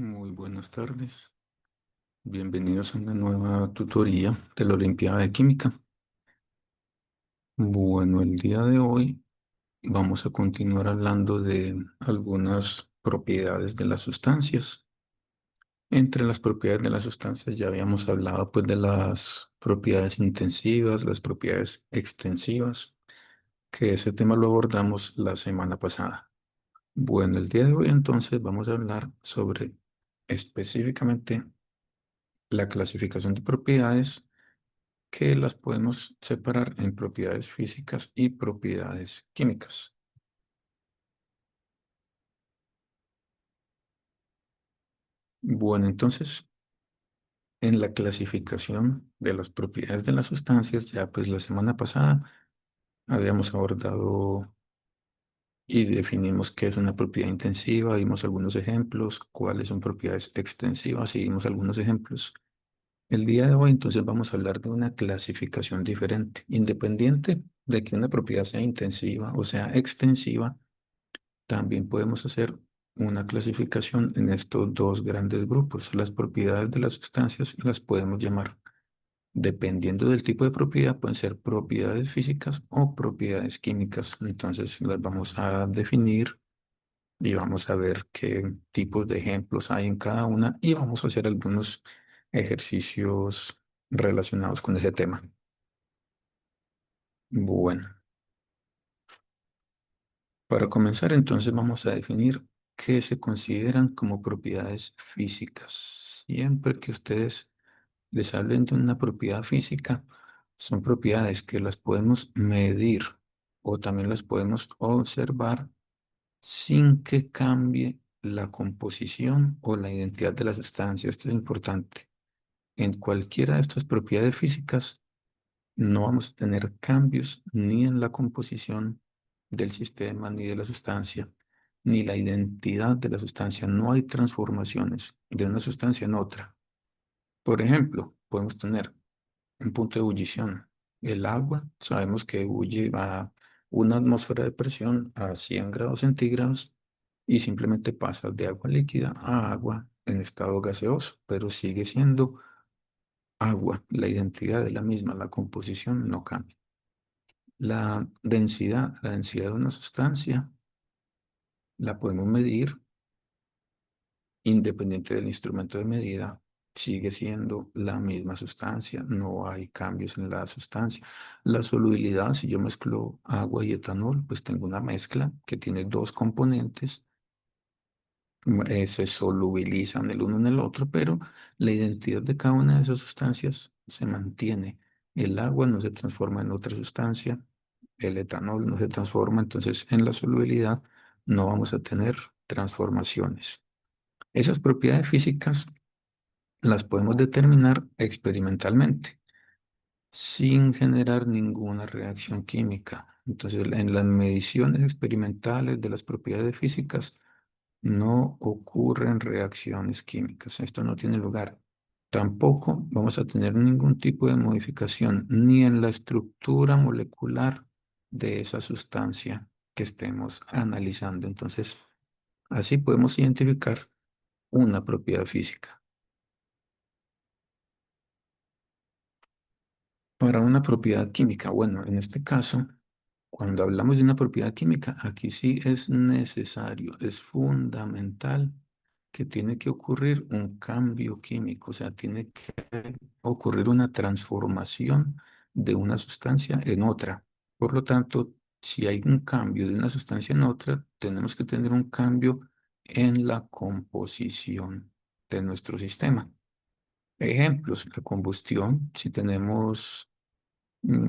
Muy buenas tardes. Bienvenidos a una nueva tutoría de la Olimpiada de Química. Bueno, el día de hoy vamos a continuar hablando de algunas propiedades de las sustancias. Entre las propiedades de las sustancias ya habíamos hablado pues de las propiedades intensivas, las propiedades extensivas, que ese tema lo abordamos la semana pasada. Bueno, el día de hoy entonces vamos a hablar sobre específicamente la clasificación de propiedades que las podemos separar en propiedades físicas y propiedades químicas. Bueno, entonces, en la clasificación de las propiedades de las sustancias, ya pues la semana pasada habíamos abordado y definimos qué es una propiedad intensiva, vimos algunos ejemplos, cuáles son propiedades extensivas y vimos algunos ejemplos. El día de hoy entonces vamos a hablar de una clasificación diferente, independiente de que una propiedad sea intensiva o sea extensiva. También podemos hacer una clasificación en estos dos grandes grupos. Las propiedades de las sustancias las podemos llamar, dependiendo del tipo de propiedad, pueden ser propiedades físicas o propiedades químicas. Entonces las vamos a definir y vamos a ver qué tipos de ejemplos hay en cada una y vamos a hacer algunos ejercicios relacionados con ese tema. Bueno. Para comenzar, entonces vamos a definir qué se consideran como propiedades físicas. Siempre que ustedes les hablen de una propiedad física, son propiedades que las podemos medir o también las podemos observar sin que cambie la composición o la identidad de la sustancia. Esto es importante. En cualquiera de estas propiedades físicas, no vamos a tener cambios ni en la composición del sistema, ni de la sustancia, ni la identidad de la sustancia. No hay transformaciones de una sustancia en otra. Por ejemplo, podemos tener un punto de ebullición. El agua, sabemos que ebulle a una atmósfera de presión a 100 grados centígrados y simplemente pasa de agua líquida a agua en estado gaseoso, pero sigue siendo agua. La identidad es la misma, la composición no cambia. La densidad de una sustancia la podemos medir independiente del instrumento de medida, sigue siendo la misma sustancia, no hay cambios en la sustancia. La solubilidad, si yo mezclo agua y etanol, pues tengo una mezcla que tiene dos componentes, se solubilizan el uno en el otro, pero la identidad de cada una de esas sustancias se mantiene. El agua no se transforma en otra sustancia, el etanol no se transforma, entonces en la solubilidad no vamos a tener transformaciones. Esas propiedades físicas las podemos determinar experimentalmente sin generar ninguna reacción química. Entonces, en las mediciones experimentales de las propiedades físicas no ocurren reacciones químicas. Esto no tiene lugar. Tampoco vamos a tener ningún tipo de modificación ni en la estructura molecular de esa sustancia que estemos analizando. Entonces, así podemos identificar una propiedad física. Para una propiedad química, bueno, en este caso, cuando hablamos de una propiedad química, aquí sí es necesario, es fundamental que tiene que ocurrir un cambio químico, o sea, tiene que ocurrir una transformación de una sustancia en otra. Por lo tanto, si hay un cambio de una sustancia en otra, tenemos que tener un cambio en la composición de nuestro sistema. Ejemplos, la combustión, si tenemos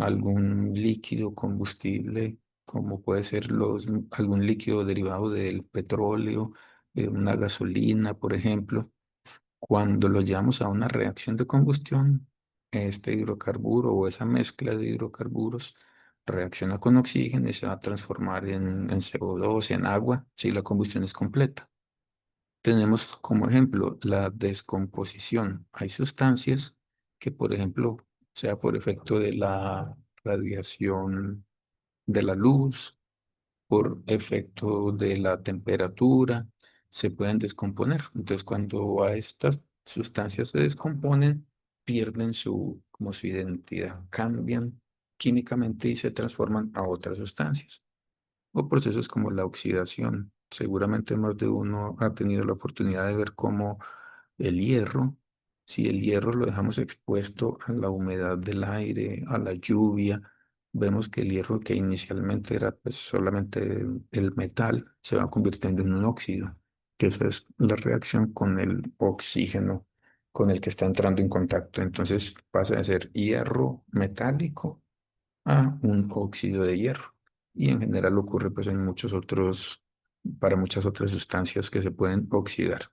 algún líquido combustible, como puede ser algún líquido derivado del petróleo, una gasolina, por ejemplo. Cuando lo llevamos a una reacción de combustión, este hidrocarburo o esa mezcla de hidrocarburos reacciona con oxígeno y se va a transformar en CO2, en agua, si la combustión es completa. Tenemos como ejemplo la descomposición. Hay sustancias que, por ejemplo, sea por efecto de la radiación de la luz, por efecto de la temperatura, se pueden descomponer. Entonces, cuando a estas sustancias se descomponen, pierden como su identidad, cambian químicamente y se transforman a otras sustancias. O procesos como la oxidación. Seguramente más de uno ha tenido la oportunidad de ver cómo el hierro, si el hierro lo dejamos expuesto a la humedad del aire, a la lluvia, vemos que el hierro que inicialmente era pues solamente el metal se va convirtiendo en un óxido, que esa es la reacción con el oxígeno con el que está entrando en contacto. Entonces pasa de ser hierro metálico a un óxido de hierro. Y en general ocurre pues en muchos otros, para muchas otras sustancias que se pueden oxidar.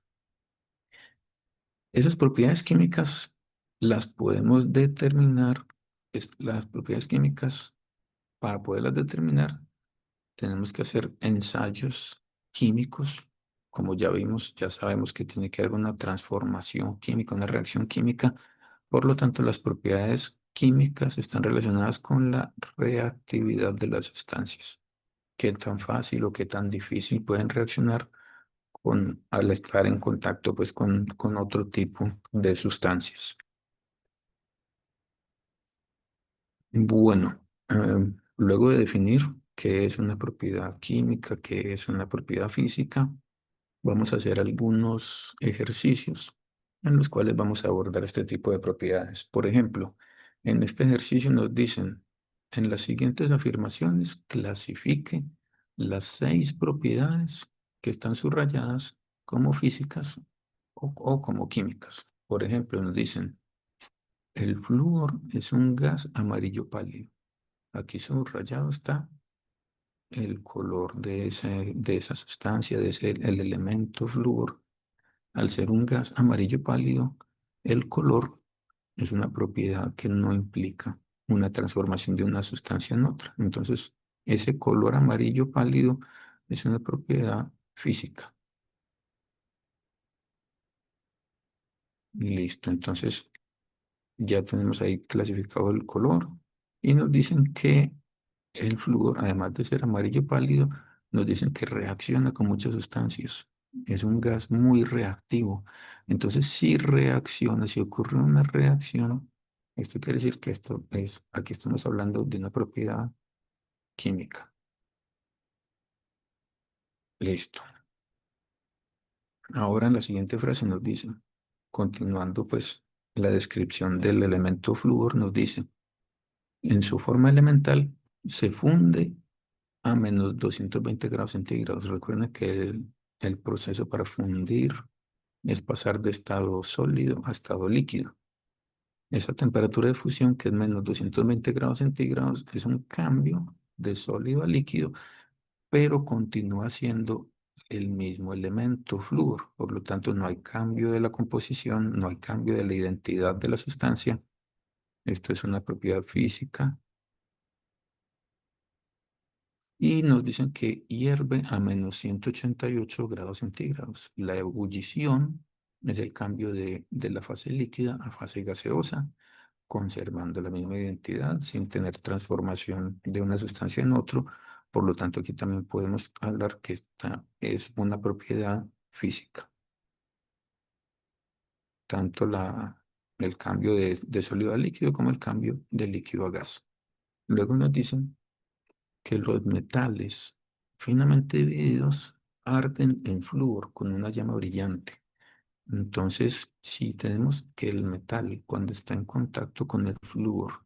Esas propiedades químicas las podemos determinar, las propiedades químicas, para poderlas determinar, tenemos que hacer ensayos químicos. Como ya vimos, ya sabemos que tiene que haber una transformación química, una reacción química. Por lo tanto, las propiedades químicas están relacionadas con la reactividad de las sustancias. Qué tan fácil o qué tan difícil pueden reaccionar al estar en contacto pues, con otro tipo de sustancias. Bueno, luego de definir qué es una propiedad química, qué es una propiedad física, vamos a hacer algunos ejercicios en los cuales vamos a abordar este tipo de propiedades. Por ejemplo, en este ejercicio nos dicen, en las siguientes afirmaciones, clasifique las 6 propiedades que están subrayadas como físicas o como químicas. Por ejemplo, nos dicen, el flúor es un gas amarillo pálido. Aquí subrayado está el color de esa sustancia, el elemento flúor. Al ser un gas amarillo pálido, el color es una propiedad que no implica una transformación de una sustancia en otra. Entonces, ese color amarillo pálido es una propiedad física. Listo. Entonces, ya tenemos ahí clasificado el color y nos dicen que el flúor, además de ser amarillo pálido, nos dicen que reacciona con muchas sustancias. Es un gas muy reactivo. Entonces, si reacciona, si ocurre una reacción, esto quiere decir que aquí estamos hablando de una propiedad química. Listo. Ahora en la siguiente frase nos dice, continuando pues la descripción del elemento flúor, nos dice, en su forma elemental se funde a menos 220 grados centígrados. Recuerden que el proceso para fundir es pasar de estado sólido a estado líquido. Esa temperatura de fusión, que es menos 220 grados centígrados, es un cambio de sólido a líquido, pero continúa siendo el mismo elemento flúor. Por lo tanto, no hay cambio de la composición, no hay cambio de la identidad de la sustancia. Esto es una propiedad física y nos dicen que hierve a menos 188 grados centígrados. La ebullición es el cambio de la fase líquida a fase gaseosa, conservando la misma identidad sin tener transformación de una sustancia en otro. Por lo tanto, aquí también podemos hablar que esta es una propiedad física, tanto el cambio de sólido a líquido como el cambio de líquido a gas. Luego nos dicen que los metales finamente divididos arden en flúor con una llama brillante. Entonces, si tenemos que el metal cuando está en contacto con el flúor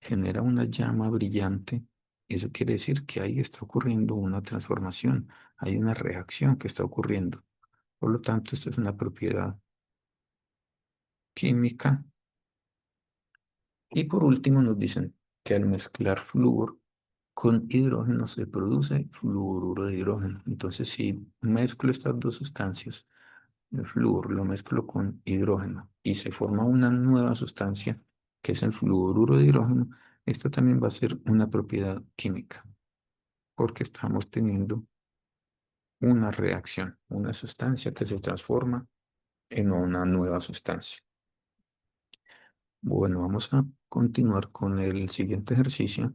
genera una llama brillante, eso quiere decir que ahí está ocurriendo una transformación, hay una reacción que está ocurriendo. Por lo tanto, esto es una propiedad química. Y por último nos dicen que al mezclar flúor con hidrógeno se produce fluoruro de hidrógeno. Entonces, si mezclo estas dos sustancias, el flúor lo mezclo con hidrógeno y se forma una nueva sustancia que es el fluoruro de hidrógeno, esta también va a ser una propiedad química porque estamos teniendo una reacción, una sustancia que se transforma en una nueva sustancia. Bueno, vamos a continuar con el siguiente ejercicio.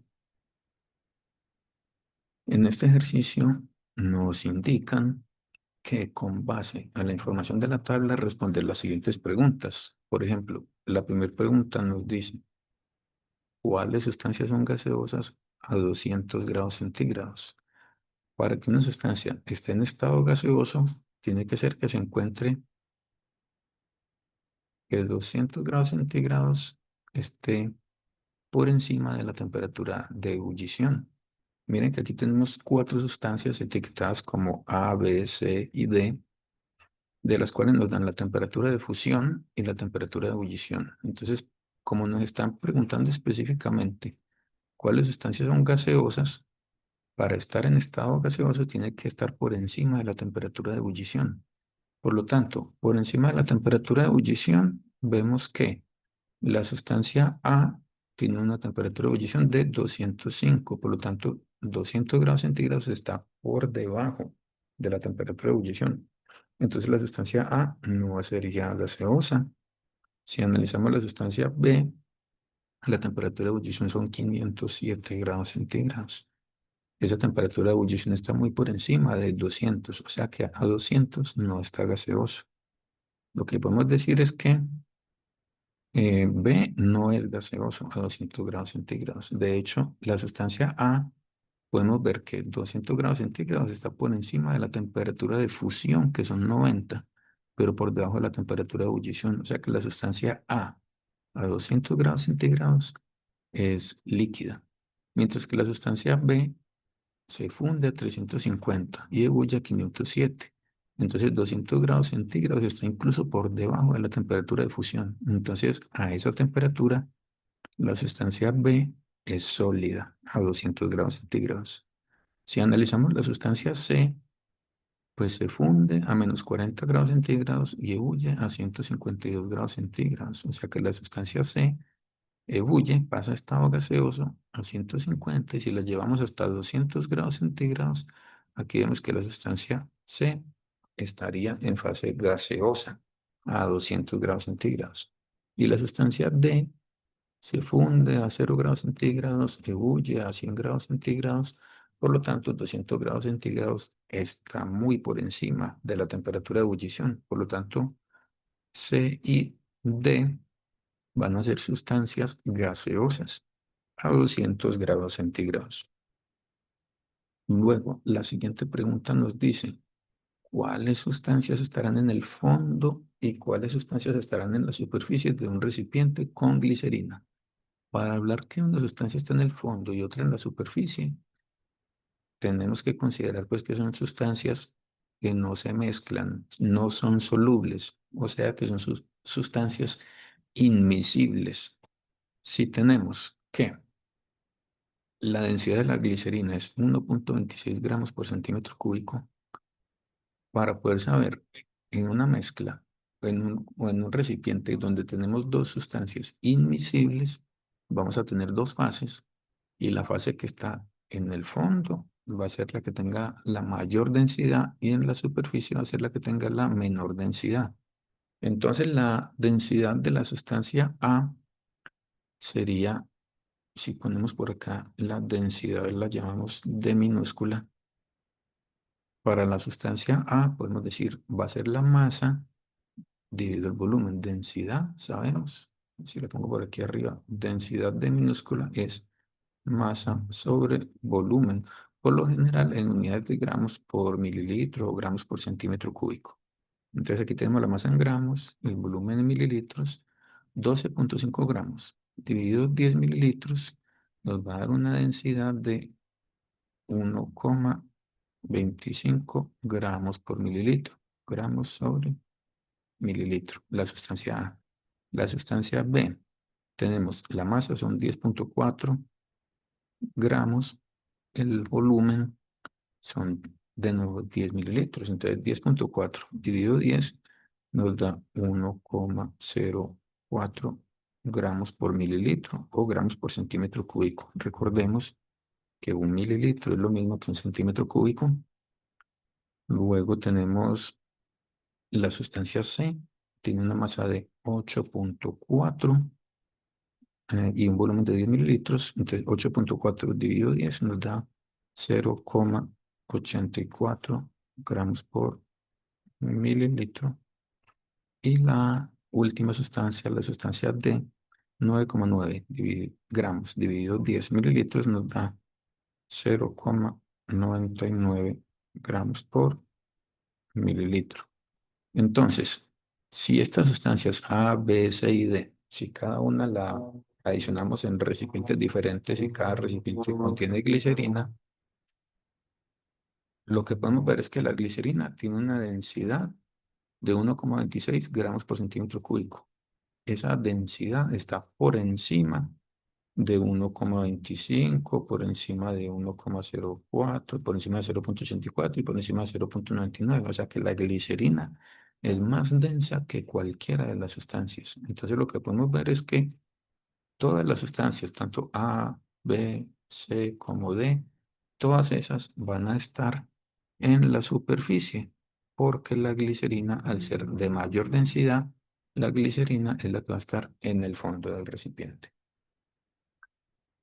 En este ejercicio nos indican que con base a la información de la tabla responder las siguientes preguntas. Por ejemplo, la primera pregunta nos dice, ¿cuáles sustancias son gaseosas a 200 grados centígrados? Para que una sustancia esté en estado gaseoso, tiene que ser que se encuentre que 200 grados centígrados esté por encima de la temperatura de ebullición. Miren que aquí tenemos cuatro sustancias etiquetadas como A, B, C y D, de las cuales nos dan la temperatura de fusión y la temperatura de ebullición. Entonces, como nos están preguntando específicamente cuáles sustancias son gaseosas, para estar en estado gaseoso tiene que estar por encima de la temperatura de ebullición. Por lo tanto, por encima de la temperatura de ebullición, vemos que la sustancia A tiene una temperatura de ebullición de 205, por lo tanto, 200 grados centígrados está por debajo de la temperatura de ebullición. Entonces, la sustancia A no sería gaseosa. Si analizamos la sustancia B, la temperatura de ebullición son 507 grados centígrados. Esa temperatura de ebullición está muy por encima de 200, o sea que a 200 no está gaseoso. Lo que podemos decir es que B no es gaseoso a 200 grados centígrados. De hecho, la sustancia A, podemos ver que 200 grados centígrados está por encima de la temperatura de fusión, que son 90, pero por debajo de la temperatura de ebullición. O sea que la sustancia a 200 grados centígrados es líquida, mientras que la sustancia B se funde a 350 y ebulle a 507. Entonces 200 grados centígrados está incluso por debajo de la temperatura de fusión. Entonces a esa temperatura la sustancia B es sólida a 200 grados centígrados. Si analizamos la sustancia C, pues se funde a menos 40 grados centígrados y ebulle a 152 grados centígrados. O sea que la sustancia C ebulle, pasa a estado gaseoso a 150 y si la llevamos hasta 200 grados centígrados, aquí vemos que la sustancia C estaría en fase gaseosa a 200 grados centígrados. Y la sustancia D se funde a 0 grados centígrados, ebulle a 100 grados centígrados, por lo tanto 200 grados centígrados está muy por encima de la temperatura de ebullición. Por lo tanto, C y D van a ser sustancias gaseosas a 200 grados centígrados. Luego, la siguiente pregunta nos dice, ¿cuáles sustancias estarán en el fondo y cuáles sustancias estarán en la superficie de un recipiente con glicerina? Para hablar que una sustancia está en el fondo y otra en la superficie, tenemos que considerar pues que son sustancias que no se mezclan, no son solubles, o sea que son sustancias inmisibles. Si tenemos que la densidad de la glicerina es 1,26 gramos por centímetro cúbico, para poder saber en una mezcla o en un recipiente donde tenemos dos sustancias inmiscibles, vamos a tener dos fases y la fase que está en el fondo va a ser la que tenga la mayor densidad y en la superficie va a ser la que tenga la menor densidad. Entonces la densidad de la sustancia A sería, si ponemos por acá la densidad, la llamamos D minúscula. Para la sustancia A podemos decir va a ser la masa dividido el volumen. Densidad, sabemos, si le pongo por aquí arriba, densidad D minúscula es masa sobre volumen, por lo general en unidades de gramos por mililitro o gramos por centímetro cúbico. Entonces aquí tenemos la masa en gramos, el volumen en mililitros, 12,5 gramos dividido 10 mililitros nos va a dar una densidad de 1,25 gramos por mililitro, gramos sobre mililitro, la sustancia A. La sustancia B, tenemos la masa son 10,4 gramos, el volumen son de nuevo 10 mililitros, entonces 10,4 dividido 10 nos da 1,04 gramos por mililitro o gramos por centímetro cúbico. Recordemos que un mililitro es lo mismo que un centímetro cúbico. Luego tenemos la sustancia C, tiene una masa de 8,4 y un volumen de 10 mililitros. Entonces 8,4 dividido 10 nos da 0,84 gramos por mililitro. Y la última sustancia, la sustancia D, 9,9 gramos dividido 10 mililitros nos da 0,99 gramos por mililitro. Entonces, si estas sustancias A, B, C y D, si cada una la adicionamos en recipientes diferentes y cada recipiente contiene glicerina, lo que podemos ver es que la glicerina tiene una densidad de 1,26 gramos por centímetro cúbico. Esa densidad está por encima de 1,25, por encima de 1,04, por encima de 0,84 y por encima de 0,99. O sea que la glicerina es más densa que cualquiera de las sustancias. Entonces lo que podemos ver es que todas las sustancias, tanto A, B, C como D, todas esas van a estar en la superficie, porque la glicerina, al ser de mayor densidad, la glicerina es la que va a estar en el fondo del recipiente.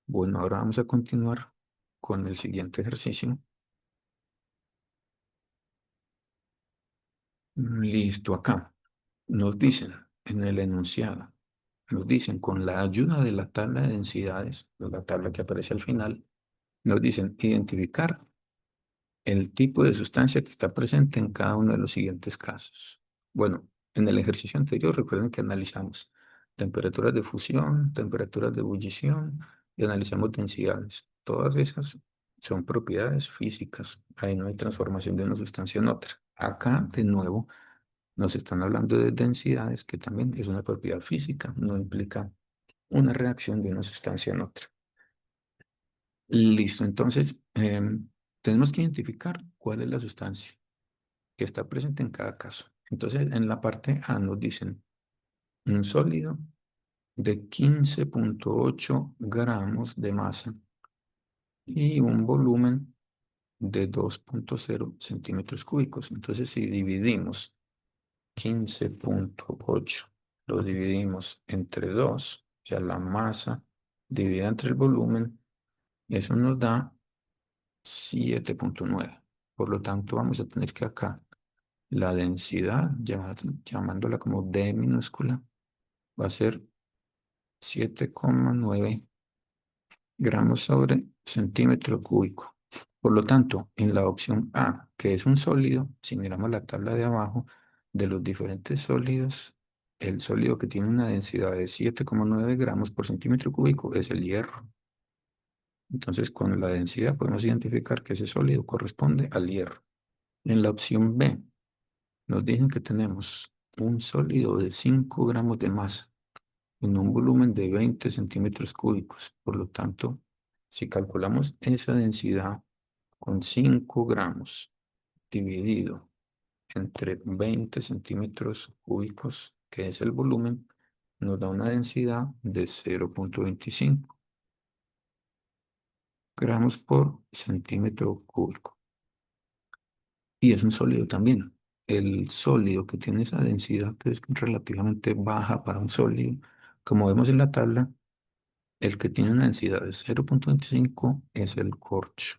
Bueno, ahora vamos a continuar con el siguiente ejercicio. Listo, acá nos dicen en el enunciado, nos dicen con la ayuda de la tabla de densidades, la tabla que aparece al final, nos dicen identificar el tipo de sustancia que está presente en cada uno de los siguientes casos. Bueno, en el ejercicio anterior recuerden que analizamos temperaturas de fusión, temperaturas de ebullición y analizamos densidades. Todas esas son propiedades físicas. Ahí no hay transformación de una sustancia en otra. Acá, de nuevo, nos están hablando de densidades, que también es una propiedad física, no implica una reacción de una sustancia en otra. Listo, entonces tenemos que identificar cuál es la sustancia que está presente en cada caso. Entonces, en la parte A nos dicen un sólido de 15,8 gramos de masa y un volumen de 2,0 centímetros cúbicos. Entonces, si dividimos 15,8, lo dividimos entre 2, o sea, la masa dividida entre el volumen, eso nos da 7,9. Por lo tanto, vamos a tener que acá la densidad, llamándola como D minúscula, va a ser 7,9 gramos sobre centímetro cúbico. Por lo tanto, en la opción A, que es un sólido, si miramos la tabla de abajo, de los diferentes sólidos, el sólido que tiene una densidad de 7,9 gramos por centímetro cúbico es el hierro. Entonces, con la densidad podemos identificar que ese sólido corresponde al hierro. En la opción B, nos dicen que tenemos un sólido de 5 gramos de masa en un volumen de 20 centímetros cúbicos. Por lo tanto, si calculamos esa densidad con 5 gramos dividido entre 20 centímetros cúbicos, que es el volumen, nos da una densidad de 0,25 gramos por centímetro cúbico. Y es un sólido también. El sólido que tiene esa densidad, que es relativamente baja para un sólido, como vemos en la tabla, el que tiene una densidad de 0,25 es el corcho.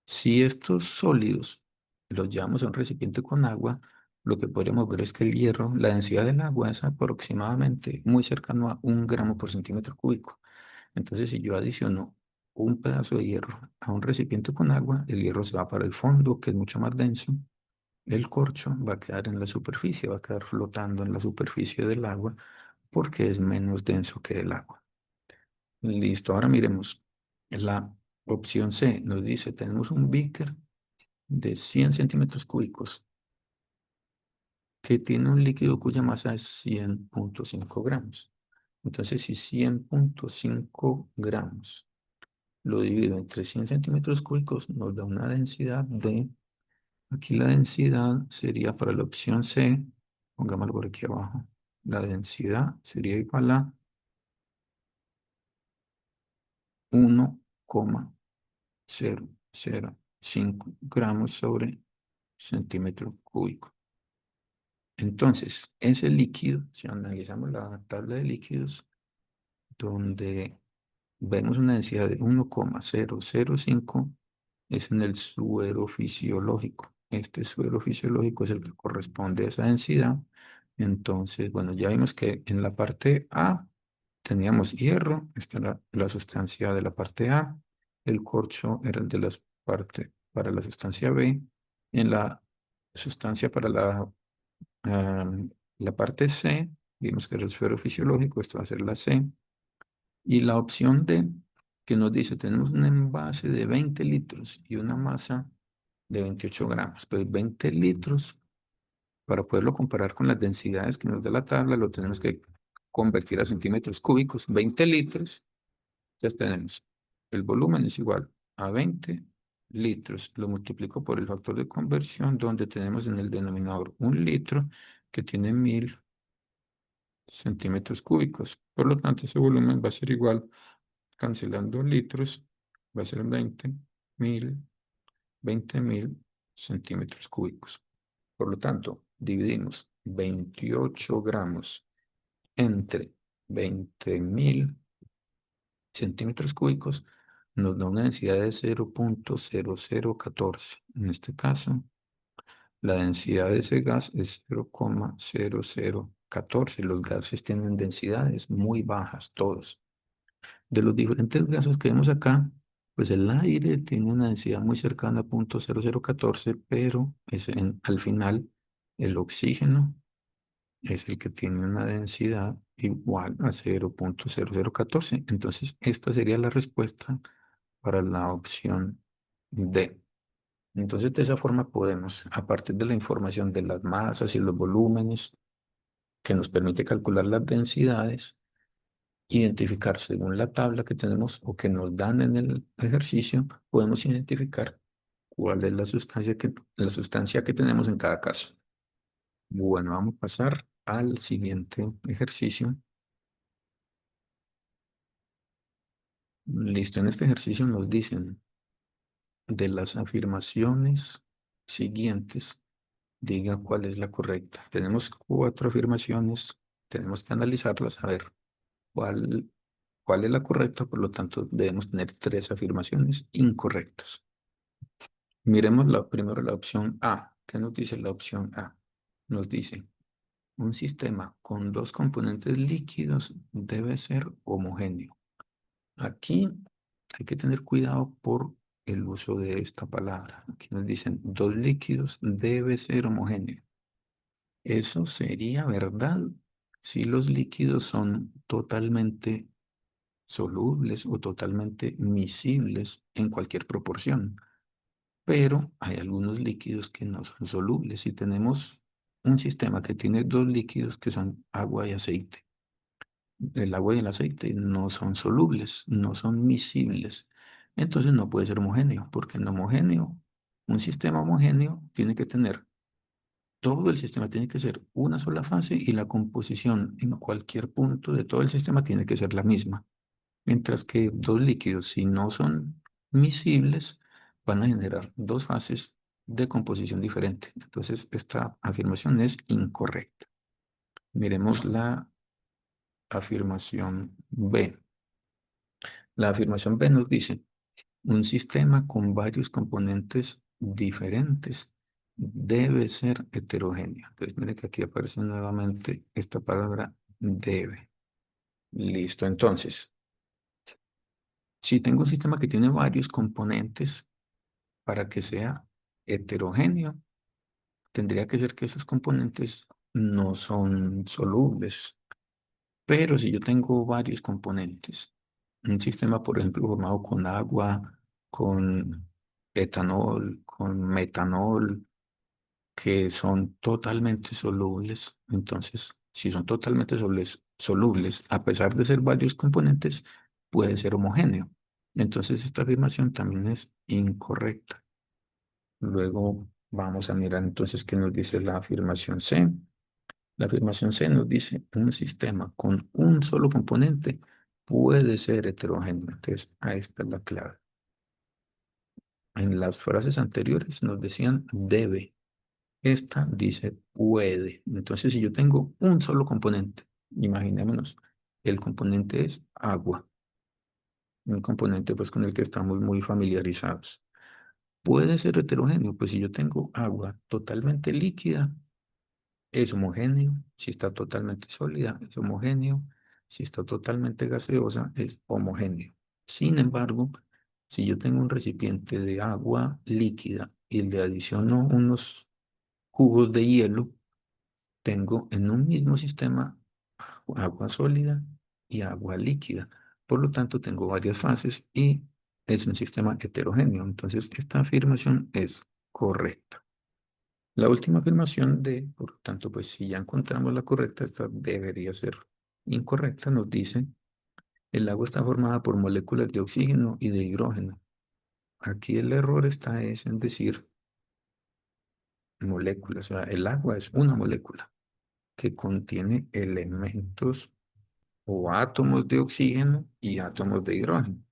Si estos sólidos los llevamos a un recipiente con agua, lo que podríamos ver es que el hierro, la densidad del agua es aproximadamente muy cercano a 1 gramo por centímetro cúbico. Entonces, si yo adiciono un pedazo de hierro a un recipiente con agua, el hierro se va para el fondo, que es mucho más denso. El corcho va a quedar en la superficie, va a quedar flotando en la superficie del agua porque es menos denso que el agua. Listo, ahora miremos. La opción C nos dice, tenemos un beaker de 100 centímetros cúbicos que tiene un líquido cuya masa es 100,5 gramos. Entonces, si 100,5 gramos lo divido entre 100 centímetros cúbicos, nos da una densidad de, aquí la densidad sería para la opción C, pongámoslo por aquí abajo, la densidad sería igual a 1,005 gramos sobre centímetro cúbico. Entonces, ese líquido, si analizamos la tabla de líquidos, donde vemos una densidad de 1,005, es en el suero fisiológico. este suelo fisiológico es el que corresponde a esa densidad. Entonces, bueno, ya vimos que en la parte A teníamos hierro, esta era la sustancia de la parte A, el corcho era el de la parte para la sustancia B, en la sustancia para ah, la parte C, vimos que era el suero fisiológico, esto va a ser la C, y la opción D, que nos dice, tenemos un envase de 20 litros y una masa de 28 gramos. Pues 20 litros, para poderlo comparar con las densidades que nos da la tabla, lo tenemos que convertir a centímetros cúbicos. 20 litros, ya tenemos. El volumen es igual a 20 litros. Lo multiplico por el factor de conversión, donde tenemos en el denominador un litro que tiene 1000 centímetros cúbicos. Por lo tanto, ese volumen va a ser igual, cancelando litros, va a ser 20.000 centímetros cúbicos. Por lo tanto, dividimos 28 gramos entre 20.000 centímetros cúbicos, nos da una densidad de 0,0014. En este caso, la densidad de ese gas es 0,0014. Los gases tienen densidades muy bajas, todos. De los diferentes gases que vemos acá, pues el aire tiene una densidad muy cercana a 0,0014, pero al final el oxígeno es el que tiene una densidad igual a 0,0014. Entonces, esta sería la respuesta para la opción D. Entonces, de esa forma podemos, a partir de la información de las masas y los volúmenes, que nos permite calcular las densidades, identificar según la tabla que tenemos o que nos dan en el ejercicio, podemos identificar cuál es la sustancia que tenemos en cada caso. Bueno, vamos a pasar al siguiente ejercicio. Listo, en este ejercicio nos dicen de las afirmaciones siguientes, diga cuál es la correcta. Tenemos 4 afirmaciones, tenemos que analizarlas, a ver cuál, cuál es la correcta, por lo tanto debemos tener 3 afirmaciones incorrectas. Miremos primero la opción A. ¿Qué nos dice la opción A? Nos dice, un sistema con 2 componentes líquidos debe ser homogéneo. Aquí hay que tener cuidado por el uso de esta palabra. Aquí nos dicen, 2 líquidos debe ser homogéneo. Eso sería verdad si los líquidos son totalmente solubles o totalmente miscibles en cualquier proporción. Pero hay algunos líquidos que no son solubles. Si tenemos un sistema que tiene 2 líquidos que son agua y aceite, el agua y el aceite no son solubles, no son miscibles, entonces no puede ser homogéneo, porque en homogéneo, un sistema homogéneo tiene que tener, todo el sistema tiene que ser una sola fase y la composición en cualquier punto de todo el sistema tiene que ser la misma. Mientras que 2 líquidos, si no son miscibles, van a generar 2 fases de composición diferente. Entonces, esta afirmación es incorrecta. Miremos la afirmación B. La afirmación B nos dice, un sistema con varios componentes diferentes debe ser heterogéneo. Entonces, mire que aquí aparece nuevamente esta palabra debe. Listo, entonces, si tengo un sistema que tiene varios componentes, para que sea heterogéneo, tendría que ser que esos componentes no son solubles. Pero si yo tengo varios componentes, un sistema, por ejemplo, formado con agua, con etanol, con metanol, que son totalmente solubles, entonces, si son totalmente solubles, a pesar de ser varios componentes, puede ser homogéneo. Entonces, esta afirmación también es incorrecta. Luego vamos a mirar entonces qué nos dice la afirmación C. La afirmación C nos dice un sistema con un solo componente puede ser heterogéneo. Entonces, ahí está la clave. En las frases anteriores nos decían debe. Esta dice puede. Entonces, si yo tengo un solo componente, imaginémonos, el componente es agua, un componente pues con el que estamos muy familiarizados. Puede ser heterogéneo, pues si yo tengo agua totalmente líquida, es homogéneo. Si está totalmente sólida, es homogéneo. Si está totalmente gaseosa, es homogéneo. Sin embargo, si yo tengo un recipiente de agua líquida y le adiciono unos cubos de hielo, tengo en un mismo sistema agua sólida y agua líquida. Por lo tanto, tengo varias fases y es un sistema heterogéneo. Entonces, esta afirmación es correcta. La última afirmación por lo tanto, pues si ya encontramos la correcta, esta debería ser incorrecta, nos dice, el agua está formada por moléculas de oxígeno y de hidrógeno. Aquí el error está es en decir moléculas, o sea, el agua es una molécula que contiene elementos o átomos de oxígeno y átomos de hidrógeno.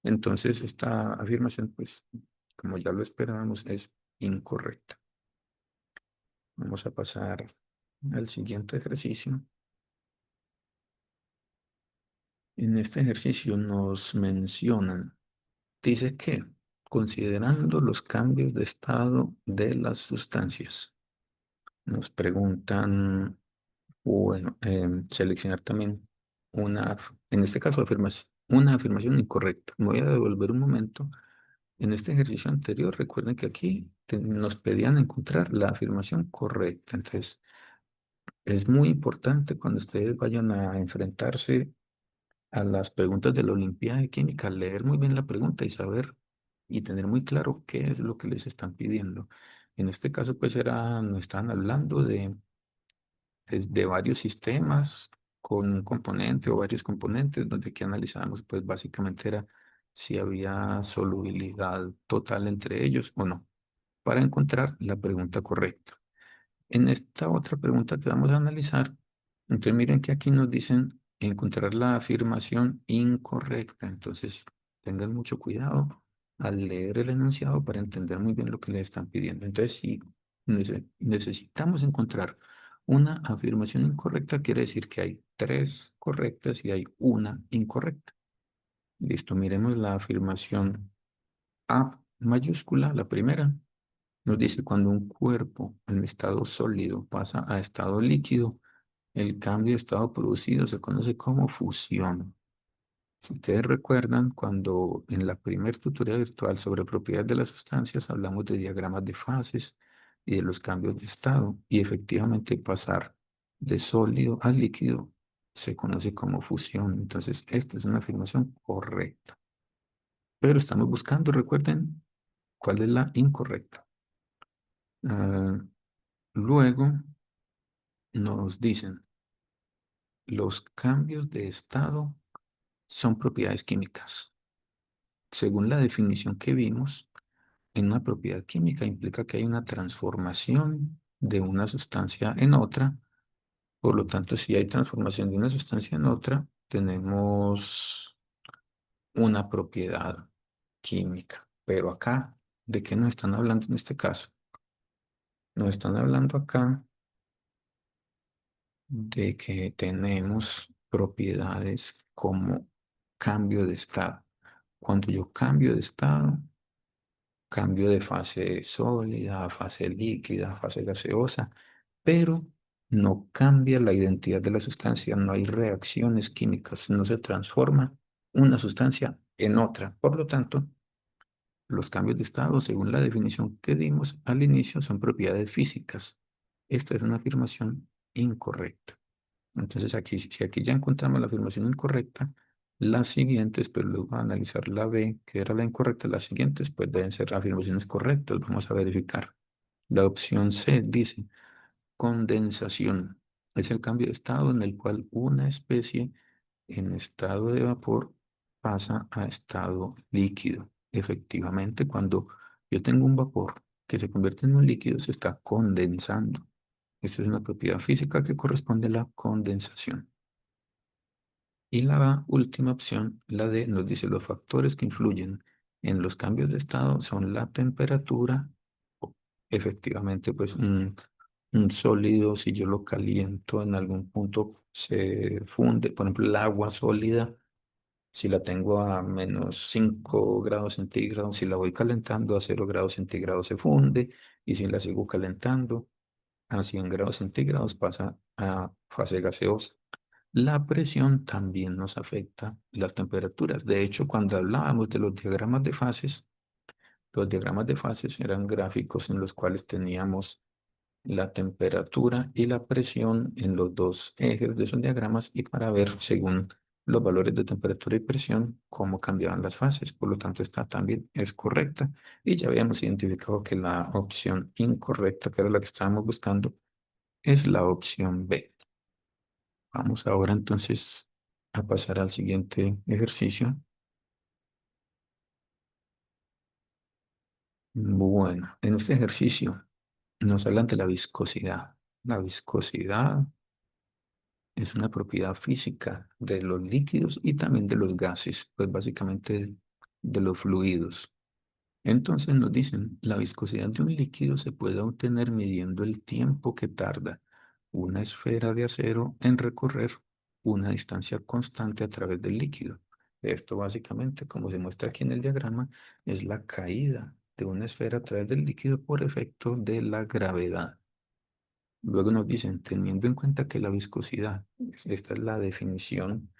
Entonces, esta afirmación, pues, como ya lo esperábamos, es incorrecta. Vamos a pasar al siguiente ejercicio. En este ejercicio nos mencionan, dice que, considerando los cambios de estado de las sustancias, nos preguntan, bueno, seleccionar también en este caso, una afirmación incorrecta. Me voy a devolver un momento. En este ejercicio anterior, recuerden que aquí nos pedían encontrar la afirmación correcta. Entonces, es muy importante cuando ustedes vayan a enfrentarse a las preguntas de la Olimpiada de Química, leer muy bien la pregunta y saber y tener muy claro qué es lo que les están pidiendo. En este caso, pues nos estaban hablando de varios sistemas con un componente o varios componentes, donde aquí analizábamos, pues básicamente era si había solubilidad total entre ellos o no, para encontrar la pregunta correcta. En esta otra pregunta que vamos a analizar, entonces miren que aquí nos dicen encontrar la afirmación incorrecta. Entonces tengan mucho cuidado al leer el enunciado para entender muy bien lo que le están pidiendo. Entonces, si necesitamos encontrar una afirmación incorrecta, quiere decir que hay tres correctas y hay una incorrecta. Listo, miremos la afirmación A mayúscula, la primera. Nos dice, cuando un cuerpo en estado sólido pasa a estado líquido, el cambio de estado producido se conoce como fusión. Si ustedes recuerdan, cuando en la primer tutoría virtual sobre propiedades de las sustancias hablamos de diagramas de fases y de los cambios de estado, y efectivamente pasar de sólido a líquido se conoce como fusión. Entonces, esta es una afirmación correcta. Pero estamos buscando, recuerden, cuál es la incorrecta. Ah, luego nos dicen, los cambios de estado son propiedades químicas. Según la definición que vimos, en una propiedad química implica que hay una transformación de una sustancia en otra. Por lo tanto, si hay transformación de una sustancia en otra, tenemos una propiedad química. Pero acá, ¿de qué nos están hablando en este caso? Nos están hablando acá de que tenemos propiedades como cambio de estado. Cuando yo cambio de estado, cambio de fase sólida a fase líquida, a fase gaseosa, pero no cambia la identidad de la sustancia, no hay reacciones químicas, no se transforma una sustancia en otra. Por lo tanto, los cambios de estado, según la definición que dimos al inicio, son propiedades físicas. Esta es una afirmación incorrecta. Entonces, si aquí ya encontramos la afirmación incorrecta, las siguientes, pues luego a analizar la B, que era la incorrecta, las siguientes, pues deben ser afirmaciones correctas. Vamos a verificar. La opción C dice, condensación es el cambio de estado en el cual una especie en estado de vapor pasa a estado líquido. Efectivamente, cuando yo tengo un vapor que se convierte en un líquido, se está condensando. Esta es una propiedad física que corresponde a la condensación. Y la última opción, la D, nos dice los factores que influyen en los cambios de estado son la temperatura. Efectivamente, pues un sólido, si yo lo caliento en algún punto, se funde. Por ejemplo, el agua sólida Si la tengo a -5 grados centígrados, si la voy calentando a 0 grados centígrados se funde, y si la sigo calentando a 100 grados centígrados pasa a fase gaseosa. La presión también nos afecta las temperaturas. De hecho, cuando hablábamos de los diagramas de fases eran gráficos en los cuales teníamos la temperatura y la presión en los dos ejes de esos diagramas, y para ver según los valores de temperatura y presión cómo cambiaban las fases. Por lo tanto, esta también es correcta, y ya habíamos identificado que la opción incorrecta, que era la que estábamos buscando, es la opción B. Vamos ahora entonces a pasar al siguiente ejercicio. Bueno, en este ejercicio nos hablan de la viscosidad. La viscosidad es una propiedad física de los líquidos y también de los gases, pues básicamente de los fluidos. Entonces nos dicen, la viscosidad de un líquido se puede obtener midiendo el tiempo que tarda una esfera de acero en recorrer una distancia constante a través del líquido. Esto básicamente, como se muestra aquí en el diagrama, es la caída de una esfera a través del líquido por efecto de la gravedad. Luego nos dicen, teniendo en cuenta que la viscosidad, esta es la definición,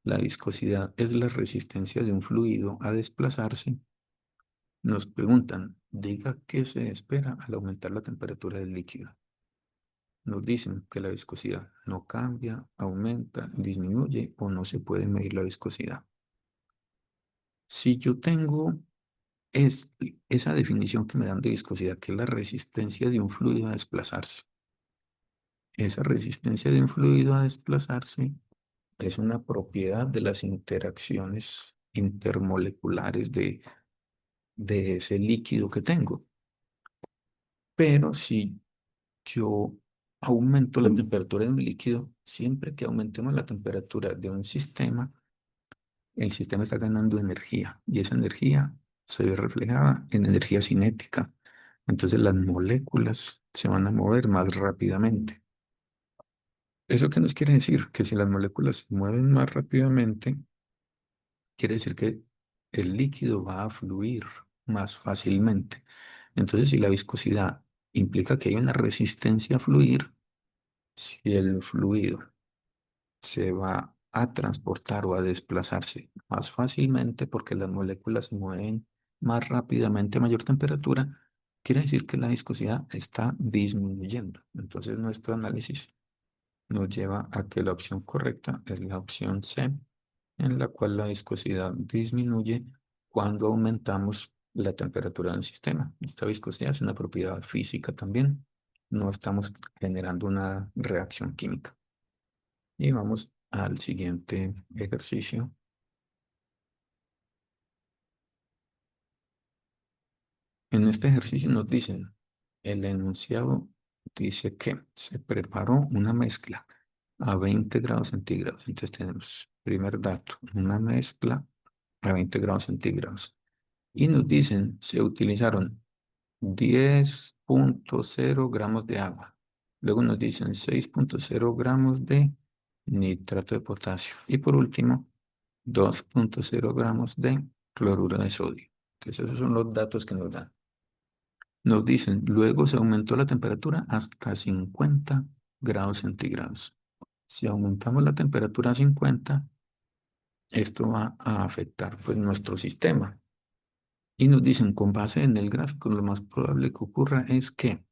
la viscosidad es la resistencia de un fluido a desplazarse. Nos preguntan, diga qué se espera al aumentar la temperatura del líquido. Nos dicen que la viscosidad no cambia, aumenta, disminuye o no se puede medir la viscosidad. Si yo tengo esa definición que me dan de viscosidad, que es la resistencia de un fluido a desplazarse, esa resistencia de un fluido a desplazarse es una propiedad de las interacciones intermoleculares de ese líquido que tengo. Pero si yo aumento la temperatura de un líquido, siempre que aumentemos la temperatura de un sistema, el sistema está ganando energía, y esa energía se ve reflejada en energía cinética. Entonces las moléculas se van a mover más rápidamente. ¿Eso qué nos quiere decir? Que si las moléculas se mueven más rápidamente, quiere decir que el líquido va a fluir más fácilmente. Entonces, si la viscosidad implica que hay una resistencia a fluir, si el fluido se va a transportar o a desplazarse más fácilmente porque las moléculas se mueven más rápidamente a mayor temperatura, quiere decir que la viscosidad está disminuyendo. Entonces, nuestro análisis nos lleva a que la opción correcta es la opción C, en la cual la viscosidad disminuye cuando aumentamos la temperatura del sistema. Esta viscosidad es una propiedad física también. No estamos generando una reacción química. Y vamos al siguiente ejercicio. En este ejercicio nos dicen, el enunciado dice que se preparó una mezcla a 20 grados centígrados. Entonces tenemos, primer dato, una mezcla a 20 grados centígrados. Y nos dicen, se utilizaron 10,0 gramos de agua. Luego nos dicen 6,0 gramos de nitrato de potasio. Y por último, 2,0 gramos de cloruro de sodio. Entonces esos son los datos que nos dan. Nos dicen, luego se aumentó la temperatura hasta 50 grados centígrados. Si aumentamos la temperatura a 50, esto va a afectar pues nuestro sistema. Y nos dicen, con base en el gráfico, lo más probable que ocurra es que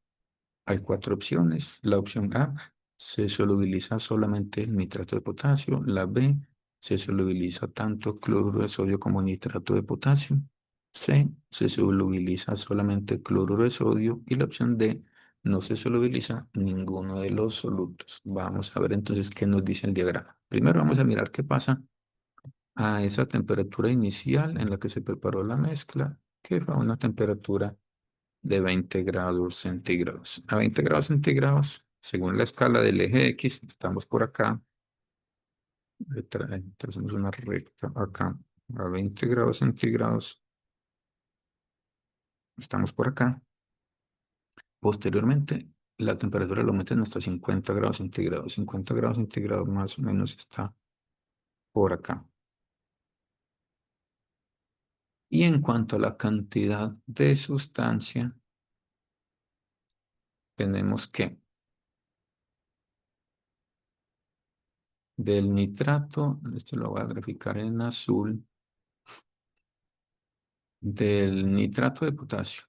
hay cuatro opciones. La opción A, se solubiliza solamente el nitrato de potasio. La B, se solubiliza tanto cloruro de sodio como nitrato de potasio. C, se solubiliza solamente cloruro de sodio. Y la opción D, no se solubiliza ninguno de los solutos. Vamos a ver entonces qué nos dice el diagrama. Primero vamos a mirar qué pasa a esa temperatura inicial en la que se preparó la mezcla, que fue una temperatura de 20 grados centígrados. A 20 grados centígrados, según la escala del eje X, estamos por acá. Trazamos una recta acá. A 20 grados centígrados, estamos por acá. Posteriormente, la temperatura lo meten hasta 50 grados centígrados. 50 grados centígrados más o menos está por acá. Y en cuanto a la cantidad de sustancia, tenemos que del nitrato, esto lo voy a graficar en azul, del nitrato de potasio.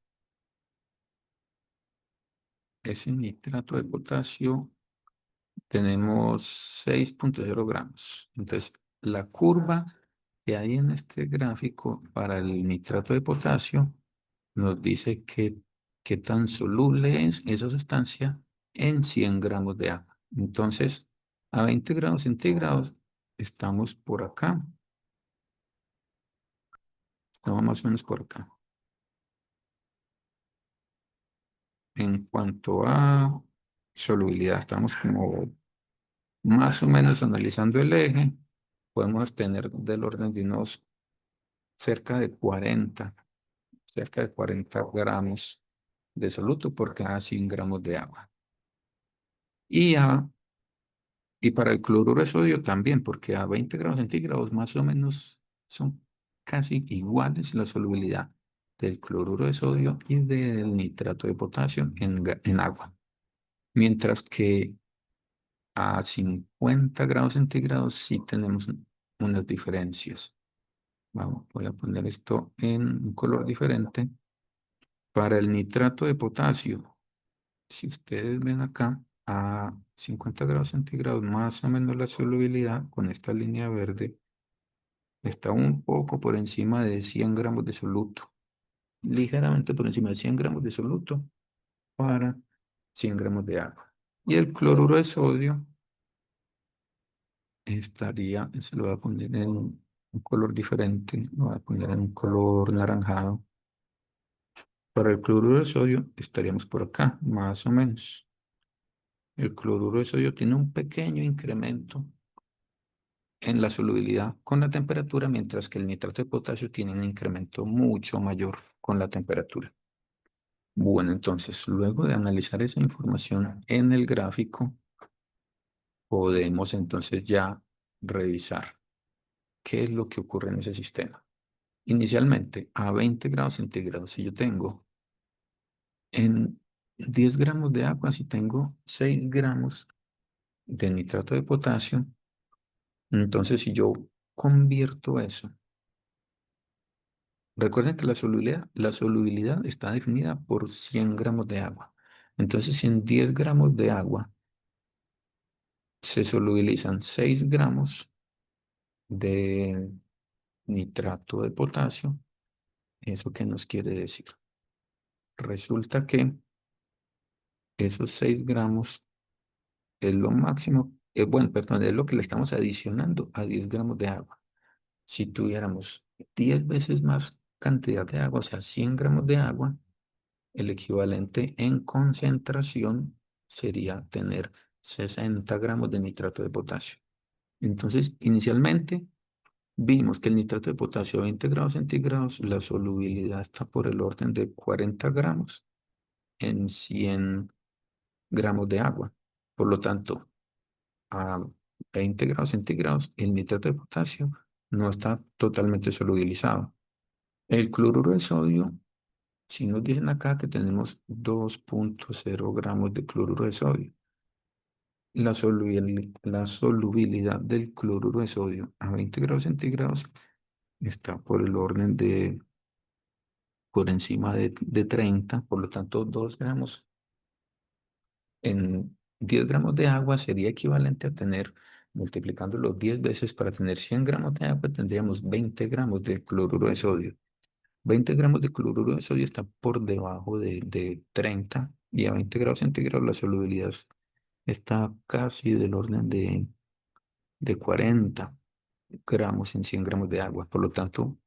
Ese nitrato de potasio tenemos 6,0 gramos. Entonces, la curva que hay en este gráfico para el nitrato de potasio nos dice que qué tan soluble es esa sustancia en 100 gramos de agua. Entonces, a 20 grados centígrados estamos por acá. Estamos más o menos por acá. En cuanto a solubilidad, estamos como más o menos analizando el eje. Podemos tener del orden de unos cerca de 40, cerca de 40 gramos de soluto por cada 100 gramos de agua. Y, y para el cloruro de sodio también, porque a 20 grados centígrados más o menos son casi iguales la solubilidad del cloruro de sodio y del nitrato de potasio en agua. Mientras que a 50 grados centígrados sí tenemos unas diferencias. Vamos, voy a poner esto en un color diferente. Para el nitrato de potasio, si ustedes ven acá, a 50 grados centígrados, más o menos la solubilidad con esta línea verde está un poco por encima de 100 gramos de soluto, ligeramente por encima de 100 gramos de soluto para 100 gramos de agua. Y el cloruro de sodio estaría, se lo voy a poner en un color diferente, lo voy a poner en un color naranjado. Para el cloruro de sodio estaríamos por acá, más o menos. El cloruro de sodio tiene un pequeño incremento en la solubilidad con la temperatura, mientras que el nitrato de potasio tiene un incremento mucho mayor con la temperatura. Bueno, entonces, luego de analizar esa información en el gráfico, podemos entonces ya revisar qué es lo que ocurre en ese sistema. Inicialmente, a 20 grados centígrados, si yo tengo en 10 gramos de agua, si tengo 6 gramos de nitrato de potasio, entonces si yo convierto eso, recuerden que la solubilidad está definida por 100 gramos de agua. Entonces, si en 10 gramos de agua se solubilizan 6 gramos de nitrato de potasio, ¿eso qué nos quiere decir? Resulta que esos 6 gramos es lo máximo, bueno, perdón, es lo que le estamos adicionando a 10 gramos de agua. Si tuviéramos 10 veces más cantidad de agua, o sea, 100 gramos de agua, el equivalente en concentración sería tener 60 gramos de nitrato de potasio. Entonces, inicialmente vimos que el nitrato de potasio a 20 grados centígrados, la solubilidad está por el orden de 40 gramos en 100 gramos de agua. Por lo tanto, a 20 grados centígrados, el nitrato de potasio no está totalmente solubilizado. El cloruro de sodio, si nos dicen acá que tenemos 2,0 gramos de cloruro de sodio, la solubilidad del cloruro de sodio a 20 grados centígrados está por el orden de, por encima de 30, por lo tanto 2 gramos en 10 gramos de agua sería equivalente a tener, multiplicándolo 10 veces para tener 100 gramos de agua, tendríamos 20 gramos de cloruro de sodio. 20 gramos de cloruro de sodio está por debajo de 30 y a 20 grados centígrados la solubilidad está casi del orden de 40 gramos en 100 gramos de agua. Por lo tanto,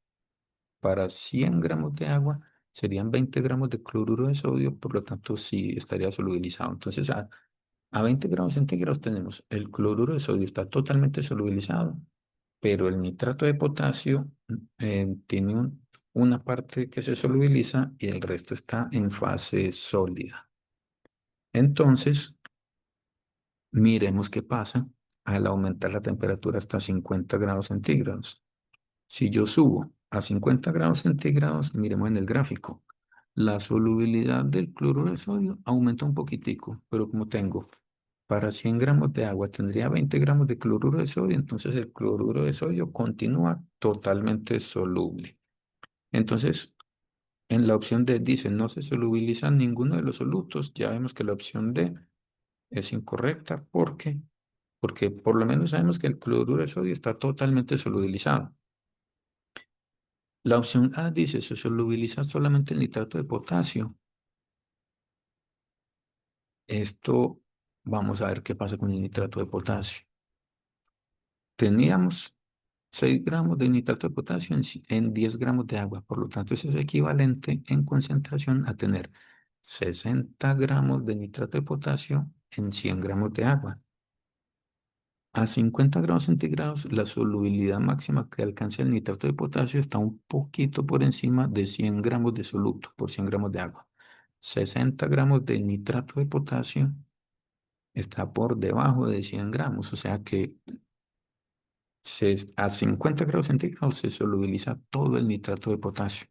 para 100 gramos de agua serían 20 gramos de cloruro de sodio, por lo tanto sí estaría solubilizado. Entonces, a 20 grados centígrados tenemos el cloruro de sodio está totalmente solubilizado, pero el nitrato de potasio tiene una parte que se solubiliza y el resto está en fase sólida. Entonces, miremos qué pasa al aumentar la temperatura hasta 50 grados centígrados. Si yo subo A 50 grados centígrados, miremos en el gráfico. La solubilidad del cloruro de sodio aumenta un poquitico, pero como tengo, para 100 gramos de agua tendría 20 gramos de cloruro de sodio, entonces el cloruro de sodio continúa totalmente soluble. Entonces, en la opción D dice no se solubiliza ninguno de los solutos. Ya vemos que la opción D es incorrecta. ¿Por qué? Porque por lo menos sabemos que el cloruro de sodio está totalmente solubilizado. La opción A dice se solubiliza solamente el nitrato de potasio. Esto, vamos a ver qué pasa con el nitrato de potasio. Teníamos 6 gramos de nitrato de potasio en 10 gramos de agua. Por lo tanto, eso es equivalente en concentración a tener 60 gramos de nitrato de potasio en 100 gramos de agua. A 50 grados centígrados, la solubilidad máxima que alcanza el nitrato de potasio está un poquito por encima de 100 gramos de soluto por 100 gramos de agua. 60 gramos de nitrato de potasio está por debajo de 100 gramos, o sea que a 50 grados centígrados se solubiliza todo el nitrato de potasio,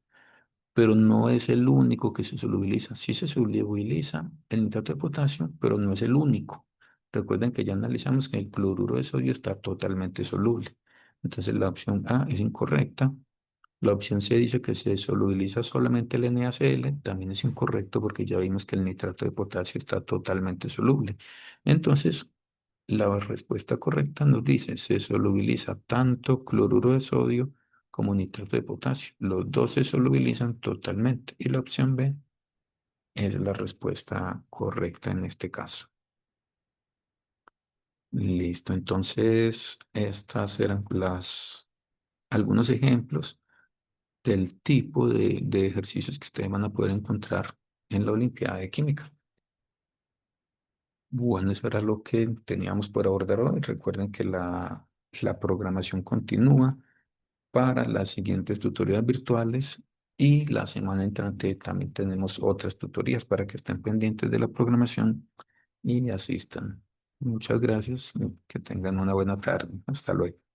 pero no es el único que se solubiliza. Sí se solubiliza el nitrato de potasio, pero no es el único. Recuerden que ya analizamos que el cloruro de sodio está totalmente soluble. Entonces la opción A es incorrecta. La opción C dice que se solubiliza solamente el NaCl, también es incorrecto porque ya vimos que el nitrato de potasio está totalmente soluble. Entonces, la respuesta correcta nos dice se solubiliza tanto cloruro de sodio como nitrato de potasio. Los dos se solubilizan totalmente y la opción B es la respuesta correcta en este caso. Listo, entonces estas eran algunos ejemplos del tipo de ejercicios que ustedes van a poder encontrar en la Olimpiada de Química. Bueno, eso era lo que teníamos por abordar hoy. Recuerden que la programación continúa para las siguientes tutorías virtuales y la semana entrante también tenemos otras tutorías para que estén pendientes de la programación y asistan. Muchas gracias y que tengan una buena tarde. Hasta luego.